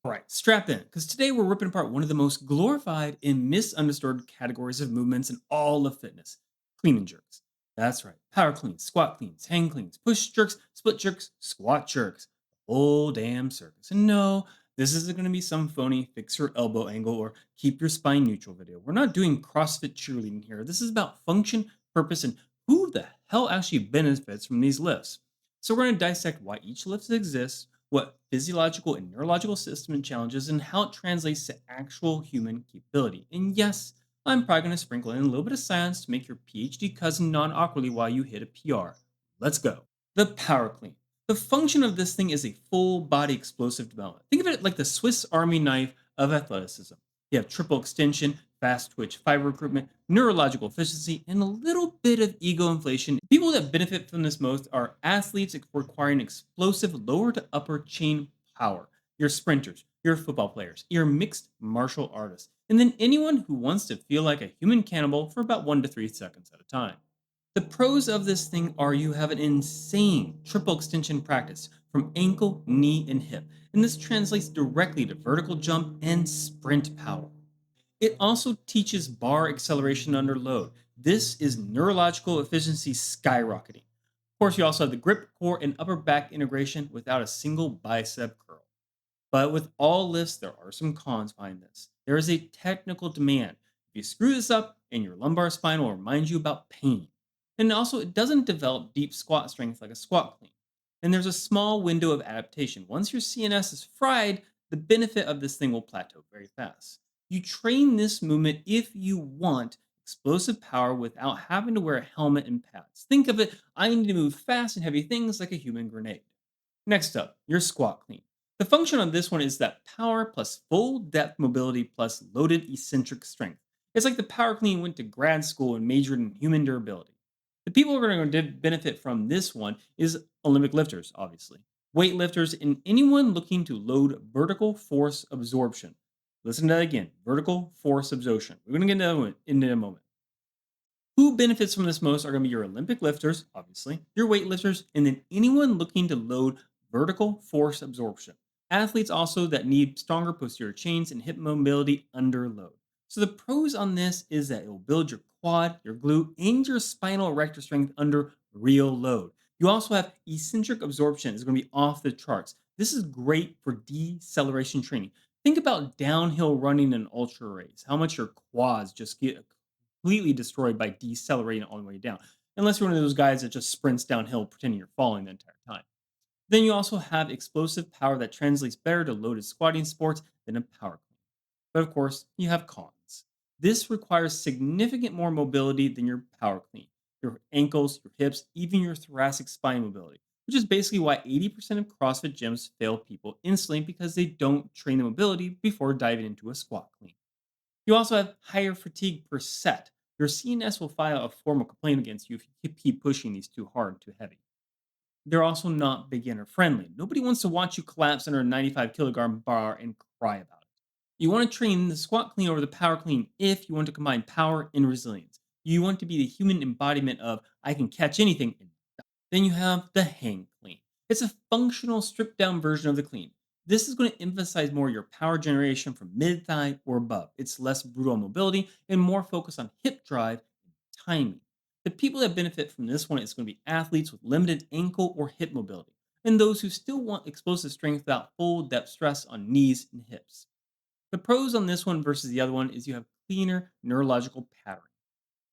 All right, strap in, because today we're ripping apart one of the most glorified and misunderstood categories of movements in all of fitness: clean and jerks. That's right, power cleans, squat cleans, hang cleans, push jerks, split jerks, squat jerks. The whole damn circus. And no, this isn't going to be some phony fix your elbow angle or keep your spine neutral video. We're not doing CrossFit cheerleading here. This is about function, purpose, and who the hell actually benefits from these lifts. So we're going to dissect why each lift exists, what physiological and neurological system challenges, and how it translates to actual human capability. And yes, I'm probably going to sprinkle in a little bit of science to make your PhD cousin non awkwardly while you hit a PR. Let's go. The power clean. The function of this thing is a full body explosive development. Think of it like the Swiss Army knife of athleticism. You have triple extension, fast twitch fiber recruitment, neurological efficiency, and a little bit of ego inflation. People that benefit from this most are athletes requiring explosive lower to upper chain power, your sprinters, your football players, your mixed martial artists, and then anyone who wants to feel like a human cannibal for about 1 to 3 seconds at a time. The pros of this thing are you have an insane triple extension practice from ankle, knee, and hip, and this translates directly to vertical jump and sprint power. It also teaches bar acceleration under load. This is neurological efficiency skyrocketing. Of course, you also have the grip, core, and upper back integration without a single bicep curl. But with all lifts, there are some cons behind this. There is a technical demand. If you screw this up, and your lumbar spine will remind you about pain. And also, it doesn't develop deep squat strength like a squat clean. And there's a small window of adaptation. Once your CNS is fried, the benefit of this thing will plateau very fast. You train this movement if you want explosive power without having to wear a helmet and pads. Think of it, I need to move fast and heavy things like a human grenade. Next up, your squat clean. The function on this one is that power plus full depth mobility plus loaded eccentric strength. It's like the power clean went to grad school and majored in human durability. The people who are going to benefit from this one is Olympic lifters, obviously, weightlifters, and anyone looking to load vertical force absorption. Listen to that again: vertical force absorption. We're going to get into it in a moment. Who benefits from this most are going to be your Olympic lifters, obviously, your weightlifters, and then anyone looking to load vertical force absorption. Athletes also that need stronger posterior chains and hip mobility under load. So the pros on this is that it will build your quad, your glute, and your spinal erector strength under real load. You also have eccentric absorption is going to be off the charts. This is great for deceleration training. Think about downhill running and ultra race. How much your quads just get completely destroyed by decelerating all the way down. Unless you're one of those guys that just sprints downhill pretending you're falling the entire time. Then you also have explosive power that translates better to loaded squatting sports than a power clean. But of course, you have cons. This requires significant more mobility than your power clean. Your ankles, your hips, even your thoracic spine mobility, which is basically why 80% of CrossFit gyms fail people instantly because they don't train the mobility before diving into a squat clean. You also have higher fatigue per set. Your CNS will file a formal complaint against you if you keep pushing these too hard, too heavy. They're also not beginner friendly. Nobody wants to watch you collapse under a 95 kilogram bar and cry about it. You want to train the squat clean over the power clean if you want to combine power and resilience. You want to be the human embodiment of I can catch anything. Then you have the hang clean. It's a functional stripped down version of the clean. This is going to emphasize more your power generation from mid thigh or above. It's less brutal on mobility and more focused on hip drive and timing. The people that benefit from this one is going to be athletes with limited ankle or hip mobility, and those who still want explosive strength without full depth stress on knees and hips. The pros on this one versus the other one is you have cleaner neurological patterning,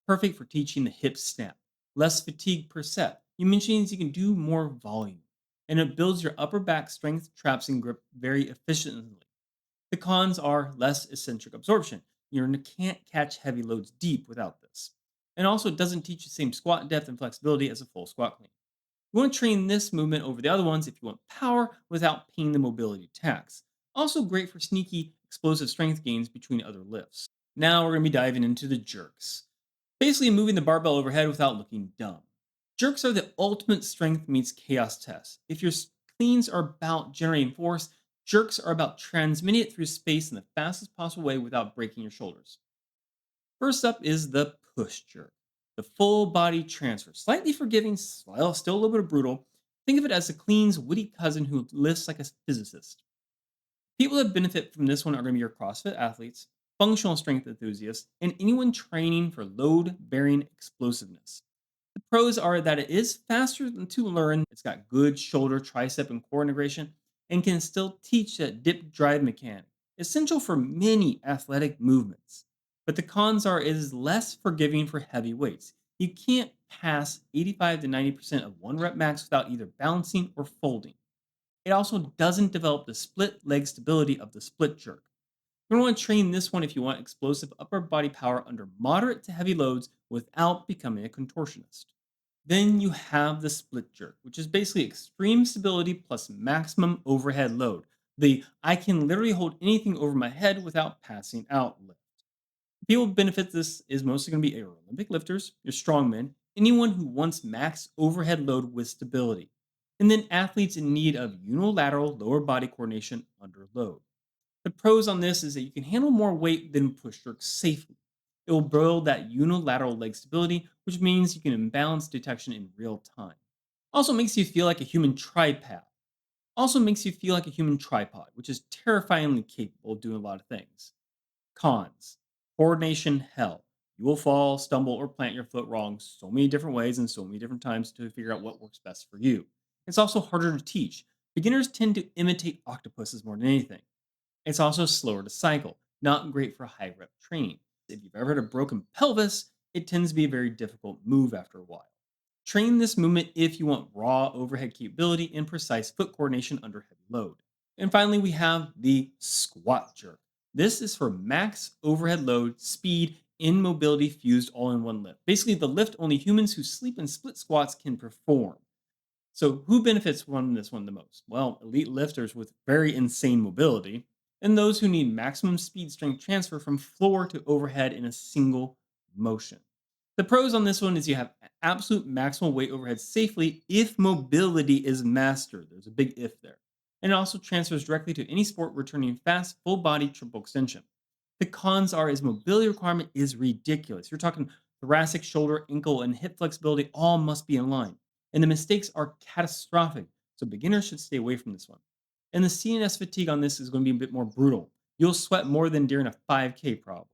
perfect for teaching the hip snap, less fatigue per set. You means you can do more volume, and it builds your upper back strength, traps, and grip very efficiently. The cons are less eccentric absorption. You can't catch heavy loads deep without this. And also, it doesn't teach the same squat depth and flexibility as a full squat clean. You want to train this movement over the other ones if you want power without paying the mobility tax. Also, great for sneaky, explosive strength gains between other lifts. Now, we're going to be diving into the jerks. Basically, moving the barbell overhead without looking dumb. Jerks are the ultimate strength meets chaos test. If your cleans are about generating force, jerks are about transmitting it through space in the fastest possible way without breaking your shoulders. First up is the push jerk, the full body transfer. Slightly forgiving, still a little bit brutal. Think of it as the clean's witty cousin who lifts like a physicist. People that benefit from this one are going to be your CrossFit athletes, functional strength enthusiasts, and anyone training for load bearing explosiveness. The pros are that it is faster to learn, it's got good shoulder, tricep, and core integration, and can still teach that dip drive mechanic, essential for many athletic movements. But the cons are it is less forgiving for heavy weights. You can't pass 85 to 90% of one rep max without either balancing or folding. It also doesn't develop the split leg stability of the split jerk. You're going to want to train this one if you want explosive upper body power under moderate to heavy loads without becoming a contortionist. Then you have the split jerk, which is basically extreme stability plus maximum overhead load. The I can literally hold anything over my head without passing out lift. People who benefit this is mostly going to be your Olympic lifters, your strongmen, anyone who wants max overhead load with stability, and then athletes in need of unilateral lower body coordination under load. The pros on this is that you can handle more weight than push jerks safely. It will build that unilateral leg stability, which means you can imbalance detection in real time. Also makes you feel like a human tripod. Also makes you feel like a human tripod, which is terrifyingly capable of doing a lot of things. Cons: coordination hell. You will fall, stumble, or plant your foot wrong so many different ways and so many different times to figure out what works best for you. It's also harder to teach. Beginners tend to imitate octopuses more than anything. It's also slower to cycle, not great for high rep training. If you've ever had a broken pelvis, it tends to be a very difficult move after a while. Train this movement if you want raw overhead capability and precise foot coordination under heavy load. And finally, we have the squat jerk. This is for max overhead load, speed, and mobility fused all in one lift. Basically, the lift only humans who sleep in split squats can perform. So, who benefits from this one the most? Well, elite lifters with very insane mobility, and those who need maximum speed strength transfer from floor to overhead in a single motion. The pros on this one is you have absolute maximal weight overhead safely if mobility is mastered. There's a big if there. And it also transfers directly to any sport returning fast, full body triple extension. The cons are is mobility requirement is ridiculous. You're talking thoracic, shoulder, ankle, and hip flexibility all must be in line. And the mistakes are catastrophic. So beginners should stay away from this one. And the CNS fatigue on this is going to be a bit more brutal. You'll sweat more than during a 5K probably.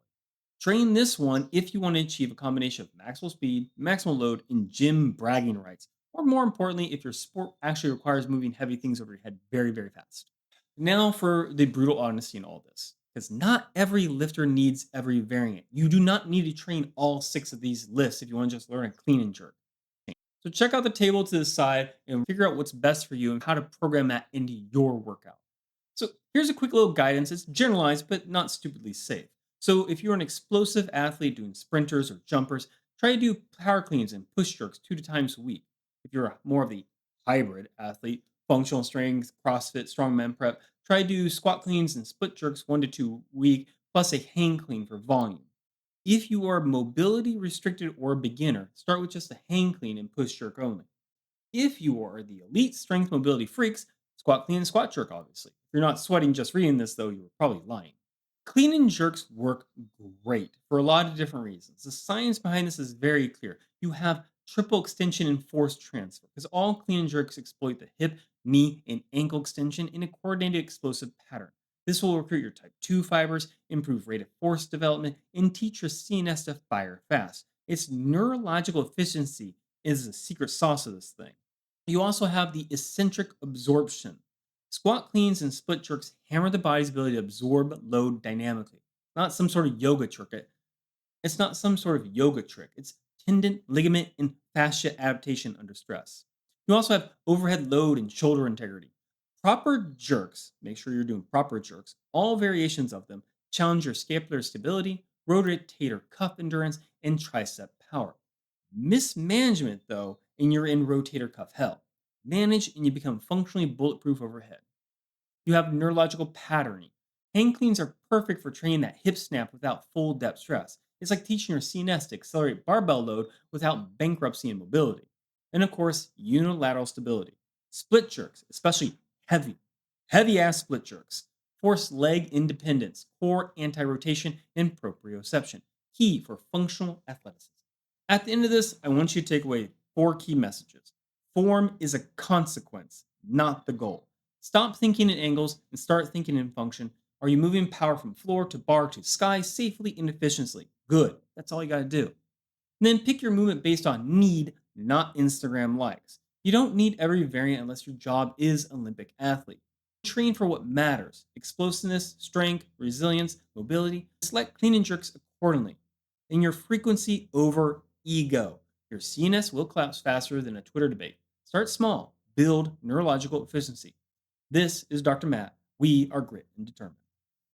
Train this one if you want to achieve a combination of maximal speed, maximal load, and gym bragging rights. Or more importantly, if your sport actually requires moving heavy things over your head very, very fast. Now for the brutal honesty in all this. Because not every lifter needs every variant. You do not need to train all six of these lifts if you want to just learn a clean and jerk. So check out the table to the side and figure out what's best for you and how to program that into your workout. So here's a quick little guidance. It's generalized, but not stupidly safe. So if you're an explosive athlete doing sprinters or jumpers, try to do power cleans and push jerks 2 times a week. If you're more of the hybrid athlete, functional strength, CrossFit, strongman prep, try to do squat cleans and split jerks 1 to 2 a week, plus a hang clean for volume. If you are mobility restricted or a beginner, start with just a hang clean and push jerk only. If you are the elite strength mobility freaks, squat clean and squat jerk, obviously. If you're not sweating just reading this, though, you're probably lying. Clean and jerks work great for a lot of different reasons. The science behind this is very clear. You have triple extension and force transfer because all clean and jerks exploit the hip, knee, and ankle extension in a coordinated explosive pattern. This will recruit your type 2 fibers, improve rate of force development, and teach your CNS to fire fast. Its neurological efficiency is the secret sauce of this thing. You also have the eccentric absorption. Squat cleans and split jerks hammer the body's ability to absorb load dynamically. Not some sort of yoga trick. It's not some sort of yoga trick. It's tendon, ligament, and fascia adaptation under stress. You also have overhead load and shoulder integrity. Proper jerks, make sure you're doing proper jerks, all variations of them challenge your scapular stability, rotator cuff endurance, and tricep power. Mismanagement, though, and you're in rotator cuff hell. Manage and you become functionally bulletproof overhead. You have neurological patterning. Hang cleans are perfect for training that hip snap without full depth stress. It's like teaching your CNS to accelerate barbell load without bankruptcy and mobility. And of course, unilateral stability. Split jerks, especially heavy ass split jerks, force leg independence, core anti rotation, and proprioception. Key for functional athleticism. At the end of this, I want you to take away 4 key messages. Form is a consequence, not the goal. Stop thinking in angles and start thinking in function. Are you moving power from floor to bar to sky safely and efficiently? Good. That's all you got to do. And then pick your movement based on need, not Instagram likes. You don't need every variant unless your job is Olympic athlete. Train for what matters: explosiveness, strength, resilience, mobility. Select clean and jerks accordingly. And your frequency over ego. Your CNS will collapse faster than a Twitter debate. Start small, build neurological efficiency. This is Dr. Matt. We are grit and determined.